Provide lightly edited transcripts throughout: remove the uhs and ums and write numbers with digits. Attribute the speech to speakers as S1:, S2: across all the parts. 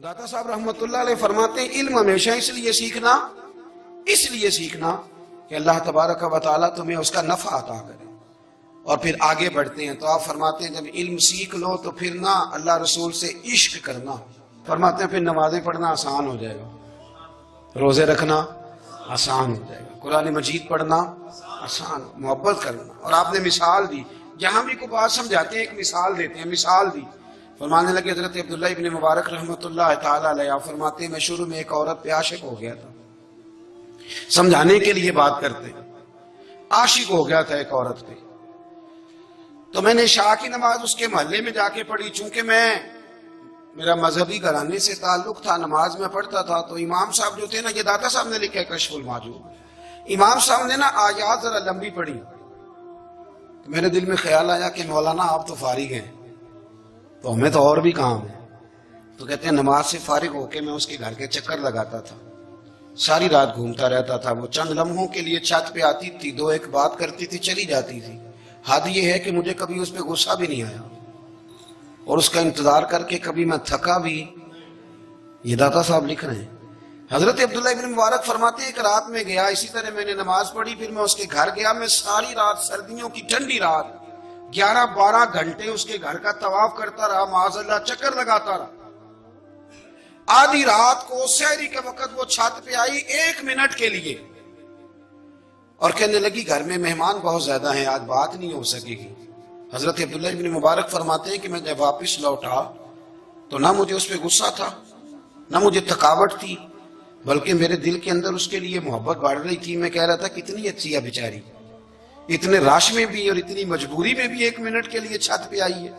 S1: داتا صاحب رحمت اللہ علیہ فرماتے ہیں علم ہمیشہ اس لیے سیکھنا کہ اللہ تبارک و تعالیٰ تمہیں اس کا نفع عطا کرے، اور پھر آگے بڑھتے ہیں تو آپ فرماتے ہیں جب علم سیکھ لو تو پھر نہ اللہ رسول سے عشق کرنا، فرماتے ہیں پھر نمازیں پڑھنا آسان ہو جائے گا، روزے رکھنا آسان ہو جائے گا، قرآن مجید پڑھنا آسان، محبت کرنا۔ اور آپ نے مثال دی، جہاں بھی کوئی بات سمجھاتے ہیں ایک مثال دیتے ہیں، مثال دی، فرمانے لگے حضرت عبداللہ ابن مبارک رحمت اللہ تعالیٰ علیہ فرماتے ہیں میں شروع میں ایک عورت پہ عاشق ہو گیا تھا، سمجھانے کے لیے بات کرتے ہیں، عاشق ہو گیا تھا ایک عورت پہ، تو میں نے عشاء کی نماز اس کے محلے میں جا کے پڑھی، چونکہ میرا مذہبی گھرانے سے تعلق تھا، نماز میں پڑھتا تھا، تو امام صاحب جو تھے نا، یہ داتا صاحب نے لکھا ہے کشف المحجوب، امام صاحب نے نا آیات ذرا لمبی پڑھی، تو میرے دل میں خیال آیا کہ مولانا آپ تو فارغ ہیں تو ہمیں تو اور بھی کام ہے، تو کہتے ہیں نماز سے فارغ ہو کے میں اس کے گھر کے چکر لگاتا تھا، ساری رات گھومتا رہتا تھا، وہ چند لمحوں کے لیے چھت پہ آتی تھی، دو ایک بات کرتی تھی، چلی جاتی تھی، حد یہ ہے کہ مجھے کبھی اس پہ غصہ بھی نہیں آیا، اور اس کا انتظار کر کے کبھی میں تھکا بھی۔ یہ داتا صاحب لکھ رہے ہیں، حضرت عبداللہ ابن مبارک فرماتے ہیں ایک رات میں گیا، اسی طرح میں نے نماز پڑھی، پھر میں اس کے گھر گیا، میں ساری رات، سردیوں کی ٹھنڈی رات 11-12 گھنٹے اس کے گھر کا طواف کرتا رہا، معاذ اللہ چکر لگاتا رہا، آدھی رات کو سحری کے وقت وہ چھت پہ آئی 1 منٹ کے لیے اور کہنے لگی گھر میں مہمان بہت زیادہ ہیں، آج بات نہیں ہو سکے گی۔ حضرت عبداللہ ابن مبارک فرماتے ہیں کہ میں جب واپس لوٹا تو نہ مجھے اس پہ غصہ تھا، نہ مجھے تھکاوٹ تھی، بلکہ میرے دل کے اندر اس کے لیے محبت بڑھ رہی تھی۔ میں کہہ رہا تھا کتنی اچھی ہے بیچاری، اتنے راش میں بھی اور اتنی مجبوری میں بھی 1 منٹ کے لیے چھت پہ آئی ہے،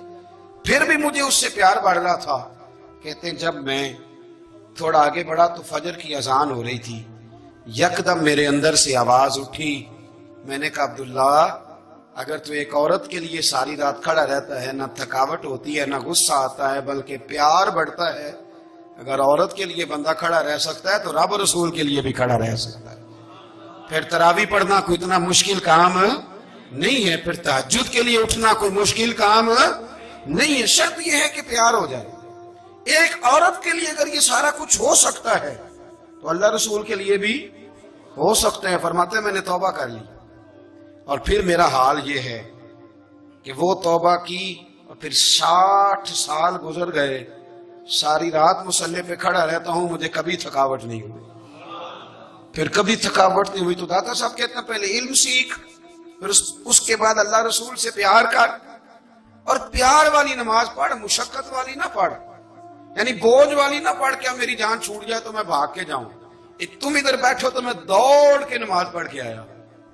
S1: پھر بھی مجھے اس سے پیار بڑھ رہا تھا۔ کہتے ہیں جب میں تھوڑا آگے بڑھا تو فجر کی اذان ہو رہی تھی، یکدم میرے اندر سے آواز اٹھی، میں نے کہا عبداللہ اگر تو ایک عورت کے لیے ساری رات کھڑا رہتا ہے، نہ تھکاوٹ ہوتی ہے، نہ غصہ آتا ہے، بلکہ پیار بڑھتا ہے، اگر عورت کے لیے بندہ کھڑا رہ سکتا ہے تو رب رسول کے لیے بھی کھڑا رہ سکتا ہے۔ پھر تراویح پڑھنا کوئی اتنا مشکل کام نہیں ہے، پھر تہجد کے لیے اٹھنا کوئی مشکل کام نہیں ہے، شرط یہ ہے کہ پیار ہو جائے۔ ایک عورت کے لیے اگر یہ سارا کچھ ہو سکتا ہے تو اللہ رسول کے لیے بھی ہو سکتا ہے۔ فرماتے ہیں میں نے توبہ کر لی، اور پھر میرا حال یہ ہے کہ وہ توبہ کی اور پھر 60 سال گزر گئے، ساری رات مصلی پہ کھڑا رہتا ہوں، مجھے کبھی تھکاوٹ نہیں ہوئی، پھر کبھی تھکاوٹ نہیں ہوئی۔ تو داتا صاحب کہتے ہیں پہلے علم سیکھ، پھر اس کے بعد اللہ رسول سے پیار کر، اور پیار والی نماز پڑھ، مشقت والی نہ پڑھ، یعنی بوجھ والی نہ پڑھ کہ میری جان چھوٹ جائے تو میں بھاگ کے جاؤں، تم ادھر بیٹھو تو میں دوڑ کے نماز پڑھ کے آیا،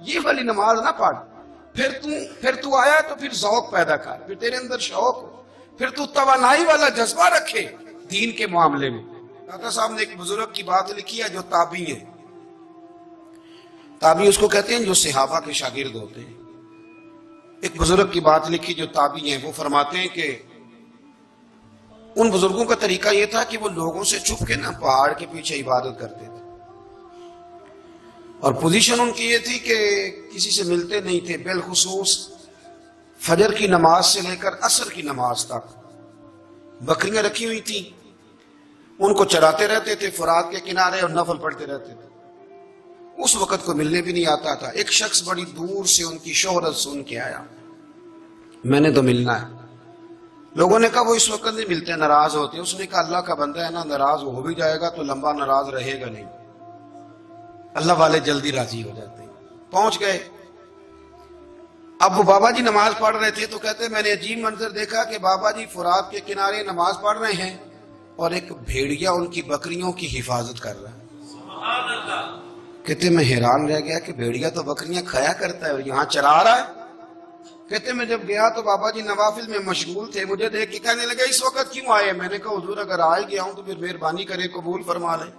S1: یہ والی نماز نہ پڑھ۔ پھر تو آیا تو پھر ذوق پیدا کر، پھر تیرے اندر شوق ہو، پھر تو توانائی والا جذبہ رکھے دین کے معاملے میں۔ داتا صاحب نے ایک بزرگ کی بات لکھی ہے جو تابعی ہے، تابعی اس کو کہتے ہیں جو صحابہ کے شاگرد ہوتے ہیں۔ ایک بزرگ کی بات لکھی جو تابعی ہیں، وہ فرماتے ہیں کہ ان بزرگوں کا طریقہ یہ تھا کہ وہ لوگوں سے چھپ کے نا پہاڑ کے پیچھے عبادت کرتے تھے، اور پوزیشن ان کی یہ تھی کہ کسی سے ملتے نہیں تھے، بالخصوص فجر کی نماز سے لے کر عصر کی نماز تک بکریاں رکھی ہوئی تھیں، ان کو چراتے رہتے تھے فرات کے کنارے اور نفل پڑھتے رہتے تھے۔ اس وقت کو ملنے بھی نہیں آتا تھا۔ ایک شخص بڑی دور سے ان کی شہرت سن کے آیا، میں نے تو ملنا ہے۔ لوگوں نے کہا وہ اس وقت نہیں ملتے، ناراض ہوتے۔ اس نے کہا اللہ کا بندہ ہے نا، ناراض ہو بھی جائے گا تو لمبا ناراض رہے گا نہیں، اللہ والے جلدی راضی ہو جاتے ہیں۔ پہنچ گئے، اب وہ بابا جی نماز پڑھ رہے تھے، تو کہتے ہیں میں نے عجیب منظر دیکھا کہ بابا جی فرات کے کنارے نماز پڑھ رہے ہیں اور ایک بھیڑیا ان کی بکریوں کی حفاظت کر رہا ہے۔ کہتے میں حیران رہ گیا کہ بھیڑیا تو بکریاں کھایا کرتا ہے اور یہاں چرا رہا ہے۔ کہتے میں جب گیا تو بابا جی نوافل میں مشغول تھے، مجھے دیکھ کے کہنے لگا اس وقت کیوں آئے؟ میں نے کہا حضور اگر آئے گیا ہوں تو پھر مہربانی کرے قبول فرما لیں۔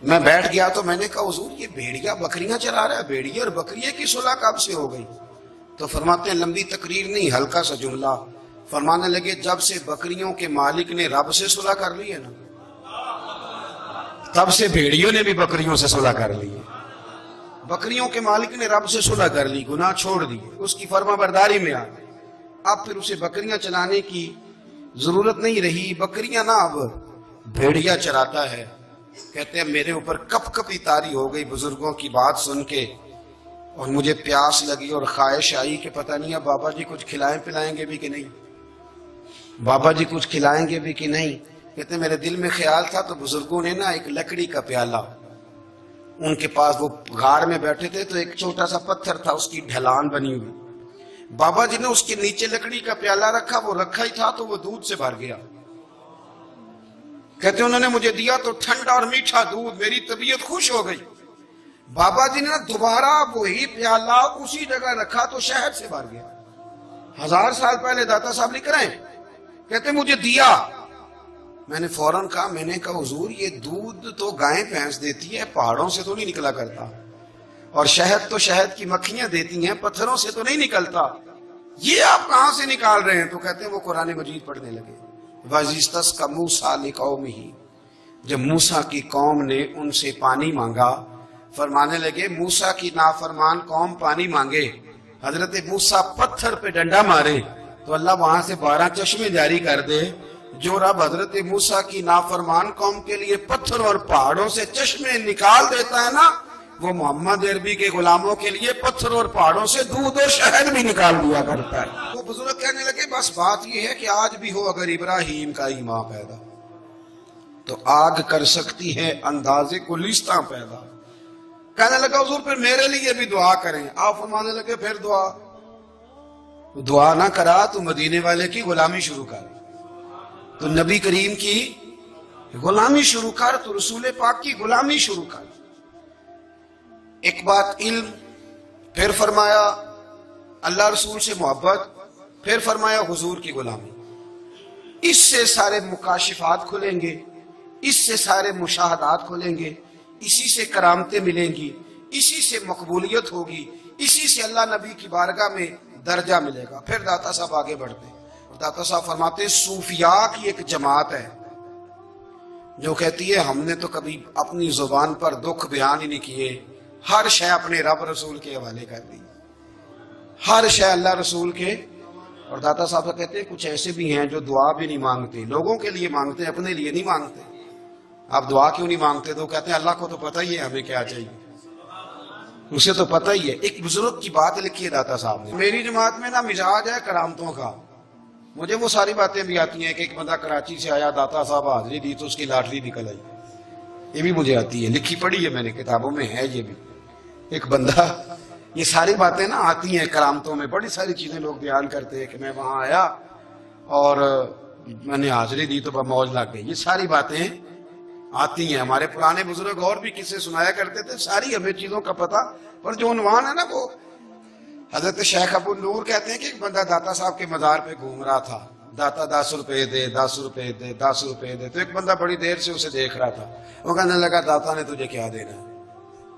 S1: میں بیٹھ گیا تو میں نے کہا حضور یہ بھیڑیا بکریاں چرا رہا ہے، بھیڑیا اور بکریے کی صلح کب سے ہو گئی؟ تو فرماتے ہیں لمبی تقریر نہیں، ہلکا سا جملہ، فرمانے لگے جب سے بکریوں کے مالک نے رب سے صلح کر لی ہے نا، تب سے بھیڑیوں نے بھی بکریوں سے صلح کر لی ہے۔ بکریوں کے مالک نے رب سے صلح کر لی، گناہ چھوڑ دی، اس کی فرما برداری میں آ گئے، اب پھر اسے بکریاں چلانے کی ضرورت نہیں رہی۔ بکریاں نہ اب بھیڑیا چراتا ہے، کہتے ہیں میرے اوپر کپ کپی طاری ہو گئی بزرگوں کی بات سن کے، اور مجھے پیاس لگی اور خواہش آئی کہ پتہ نہیں اب بابا جی کچھ کھلائیں پلائیں گے بھی کہ نہیں، بابا جی کچھ کھلائیں گے بھی کہ نہیں۔ کہتے ہیں میرے دل میں خیال تھا تو بزرگوں نے نا ایک لکڑی کا پیالہ، ان کے پاس وہ غار میں بیٹھے تھے تو ایک چھوٹا سا پتھر تھا، اس کی ڈھلان بنی ہوئی، بابا جی نے اس کے نیچے لکڑی کا پیالہ رکھا، وہ رکھا ہی تھا تو وہ دودھ سے بھر گیا۔ کہتے ہیں انہوں نے مجھے دیا تو ٹھنڈا اور میٹھا دودھ، میری طبیعت خوش ہو گئی۔ بابا جی نے دوبارہ وہی پیالہ اسی جگہ رکھا تو شہد سے بھر گیا۔ 1000 سال پہلے داتا صاحب لکھ رہے ہیں، کہتے مجھے دیا، میں نے فوراً کہا، میں نے کہا حضور یہ دودھ تو گائیں بھینس دیتی ہے، پہاڑوں سے تو نہیں نکلا کرتا، اور شہد تو شہد کی مکھیاں دیتی ہیں، پتھروں سے تو نہیں نکلتا، یہ آپ کہاں سے نکال رہے ہیں؟ تو کہتے ہیں وہ قرآن مجید پڑھنے لگے۔ وَإِذِ اسْتَسْقَى مُوسَىٰ لِقَوْمِهِ، جب موسیٰ کی قوم نے ان سے پانی مانگا، فرمانے لگے موسیٰ کی نافرمان قوم پانی مانگے، حضرت موسیٰ پتھر پہ ڈنڈا مارے تو اللہ وہاں سے 12 چشمے جاری کر دے۔ جو رب حضرت موسیٰ کی نافرمان قوم کے لیے پتھر اور پہاڑوں سے چشمے نکال دیتا ہے نا، وہ محمد عربی کے غلاموں کے لیے پتھر اور پہاڑوں سے دودھ اور شہد بھی نکال دیا کرتا ہے۔ وہ بزرگ کہنے لگے بس بات یہ ہے کہ آج بھی ہو اگر ابراہیم کا ایمان پیدا تو آگ کر سکتی ہے اندازے گلستاں پیدا۔ کہنے لگا حضور پھر میرے لیے بھی دعا کریں۔ آپ فرمانے لگے پھر دعا نہ کرا تو مدینے والے کی غلامی شروع کر، تو نبی کریم کی غلامی شروع کر، تو رسول پاک کی غلامی شروع کر۔ ایک بات علم، پھر فرمایا اللہ رسول سے محبت، پھر فرمایا حضور کی غلامی۔ اس سے سارے مکاشفات کھلیں گے، اس سے سارے مشاہدات کھلیں گے، اسی سے کرامتیں ملیں گی، اسی سے مقبولیت ہوگی، اسی سے اللہ نبی کی بارگاہ میں درجہ ملے گا۔ پھر داتا صاحب آگے بڑھتے ہیں، داتا صاحب فرماتے ہیں صوفیاء کی ایک جماعت ہے جو کہتی ہے ہم نے تو کبھی اپنی زبان پر دکھ بیان ہی نہیں کیے، ہر شے اپنے رب رسول کے حوالے کر دی، ہر شے اللہ رسول کے۔ اور داتا صاحب کہتے ہیں کچھ ایسے بھی ہیں جو دعا بھی نہیں مانگتے، لوگوں کے لیے مانگتے ہیں، اپنے لیے نہیں مانگتے۔ آپ دعا کیوں نہیں مانگتے؟ تو کہتے ہیں اللہ کو تو پتہ ہی ہے ہمیں کیا چاہیے، اسے تو پتہ ہی ہے۔ ایک بزرگ کی بات لکھی ہے داتا صاحب نے، میری جماعت میں نا مزاج ہے کرامتوں کا، مجھے وہ ساری باتیں بھی آتی ہیں کہ ایک بندہ کراچی سے آیا، داتا صاحب حاضری دی تو اس کی لاٹری نکل آئی، یہ بھی مجھے آتی ہے، لکھی پڑھی ہے میں نے، کتابوں میں ہے یہ بھی۔ ایک بندہ، یہ ساری باتیں نا آتی ہیں کرامتوں میں، بڑی ساری چیزیں لوگ بیان کرتے ہیں کہ میں وہاں آیا اور میں نے حاضری دی تو موج لگ گئی، یہ ساری باتیں آتی ہیں۔ ہمارے پرانے بزرگ اور بھی قصے سنایا کرتے تھے، ساری ہمیں چیزوں کا پتہ، پر جو عنوان ہے نا وہ حضرت شیخ ابو نور کہتے ہیں کہ ایک بندہ داتا صاحب کے مزار پہ گھوم رہا تھا، داتا 10 روپے دے، 10 روپے دے، 10 روپے دے، تو ایک بندہ بڑی دیر سے اسے دیکھ رہا تھا، وہ کہنے لگا داتا نے تجھے کیا دینا ہے،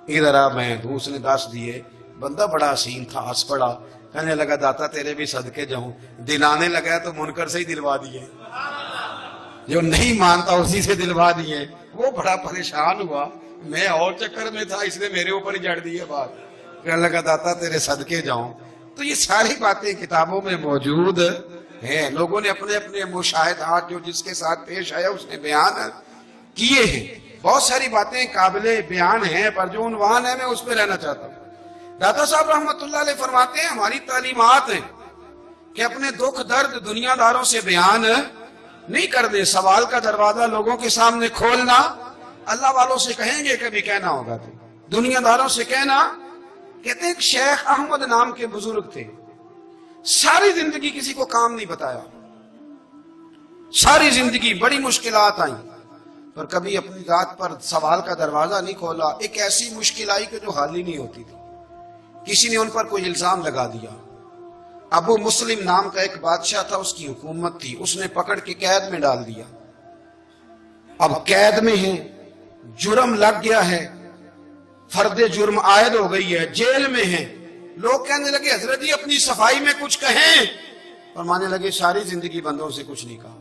S1: ادھر آ میں دوں۔ اس نے 10 دیے، بندہ بڑا حسین تھا، ہنس پڑا، کہنے لگا داتا تیرے بھی صدقے جاؤں، دن آنے لگا تو منکر سے ہی دلوا دیے، جو نہیں مانتا اسی سے دلوا دیے۔ وہ بڑا پریشان ہوا، میں اور چکر میں تھا، اس نے میرے اوپر ہی جڑ دی ہے بات، کہنے لگا داتا تیرے صدقے جاؤں۔ تو یہ ساری باتیں کتابوں میں موجود ہیں، لوگوں نے اپنے اپنے مشاہدات جو جس کے ساتھ پیش آیا اس نے بیان کیے ہیں، بہت ساری باتیں قابل بیان ہیں، پر جو عنوان ہے میں اس پہ رہنا چاہتا ہوں۔ داتا صاحب رحمت اللہ علیہ فرماتے ہیں ہماری تعلیمات ہیں کہ اپنے دکھ درد دنیا داروں سے بیان نہیں کر دیں، سوال کا دروازہ لوگوں کے سامنے کھولنا، اللہ والوں سے کہیں گے کبھی کہنا ہوگا تو دنیا داروں سے کہنا۔ کہتے ہیں شیخ احمد نام کے بزرگ تھے، ساری زندگی کسی کو کام نہیں بتایا، ساری زندگی بڑی مشکلات آئیں، پر کبھی اپنی ذات پر سوال کا دروازہ نہیں کھولا۔ ایک ایسی مشکل آئی کہ جو حل ہی نہیں ہوتی تھی، کسی نے ان پر کوئی الزام لگا دیا۔ ابو مسلم نام کا ایک بادشاہ تھا، اس کی حکومت تھی، اس نے پکڑ کے قید میں ڈال دیا۔ اب قید میں ہیں، جرم لگ گیا ہے، فرد جرم عائد ہو گئی ہے، جیل میں ہیں، لوگ کہنے لگے حضرت جی اپنی صفائی میں کچھ کہیں، فرمانے لگے ساری زندگی بندوں سے کچھ نہیں کہا،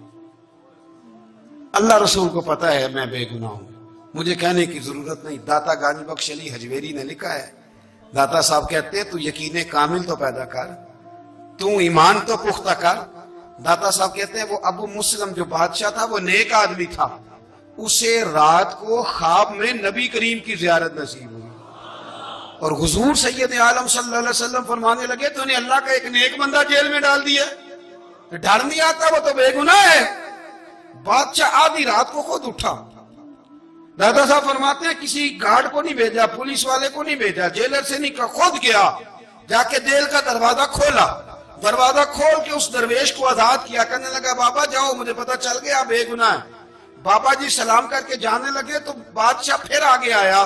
S1: اللہ رسول کو پتہ ہے میں بے گناہ ہوں، مجھے کہنے کی ضرورت نہیں۔ داتا غانی بخش علی حجویری نے لکھا ہے، داتا صاحب کہتے ہیں تو یقین کامل تو پیدا کر، تو ایمان تو پختہ کر۔ داتا صاحب کہتے ہیں وہ ابو مسلم جو بادشاہ تھا وہ نیک آدمی تھا، اسے رات کو خواب میں نبی کریم کی زیارت نصیب ہوئی، اور حضور سید عالم صلی اللہ علیہ وسلم فرمانے لگے تو انہیں اللہ کا ایک نیک بندہ جیل میں ڈال دیا، ڈر نہیں آتا، وہ تو بے گناہ ہے۔ بادشاہ آدھی رات کو خود اٹھا، دادا صاحب فرماتے ہیں کسی گارڈ کو نہیں بھیجا، پولیس والے کو نہیں بھیجا، جیلر سے نہیں کہا، خود گیا، جا کے جیل کا دروازہ کھولا، دروازہ کھول کے اس درویش کو آزاد کیا، کہنے لگا بابا جاؤ، مجھے پتا چل گیا بے گناہ ہے۔ بابا جی سلام کر کے جانے لگے تو بادشاہ پھر آگے آیا،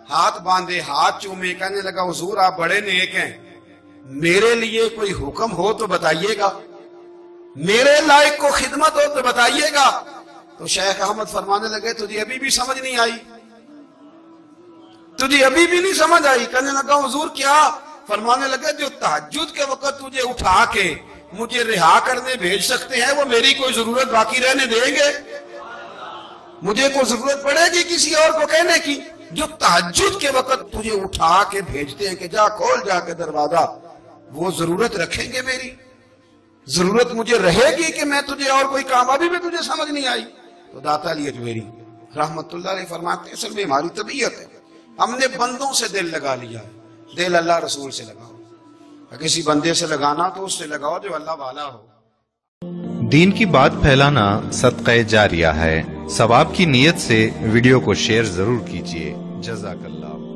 S1: ہاتھ باندھے، ہاتھ چومے، کہنے لگا حضور آپ بڑے نیک ہیں، میرے لیے کوئی حکم ہو تو بتائیے گا، میرے لائق کو خدمت ہو تو بتائیے گا۔ تو شیخ احمد فرمانے لگے تجھے ابھی بھی سمجھ نہیں آئی، تجھے ابھی بھی نہیں سمجھ آئی؟ کہنے لگا حضور کیا؟ فرمانے لگے جو تہجد کے وقت تجھے اٹھا کے مجھے رہا کرنے بھیج سکتے ہیں وہ میری کوئی ضرورت باقی رہنے دیں گے؟ مجھے کوئی ضرورت پڑے گی کسی اور کو کہنے کی؟ جو تہجد کے وقت تجھے اٹھا کے بھیجتے ہیں کہ جا کھول جا کے دروازہ، وہ ضرورت رکھیں گے میری؟ ضرورت مجھے رہے گی کہ میں تجھے اور کوئی کام؟ ابھی بھی تجھے سمجھ نہیں آئی؟ تو داتا علی اجمیری رحمت اللہ علیہ فرماتے ہیں اصل میں ہماری طبیعت ہے، ہم نے بندوں سے دل لگا لیا، دل اللہ رسول سے لگاؤ، کسی بندے سے لگانا تو اس سے لگاؤ جو اللہ والا ہو۔
S2: دین کی بات پھیلانا صدقہ جاریہ ہے، ثواب کی نیت سے ویڈیو کو شیئر ضرور کیجیے۔ جزاک اللہ۔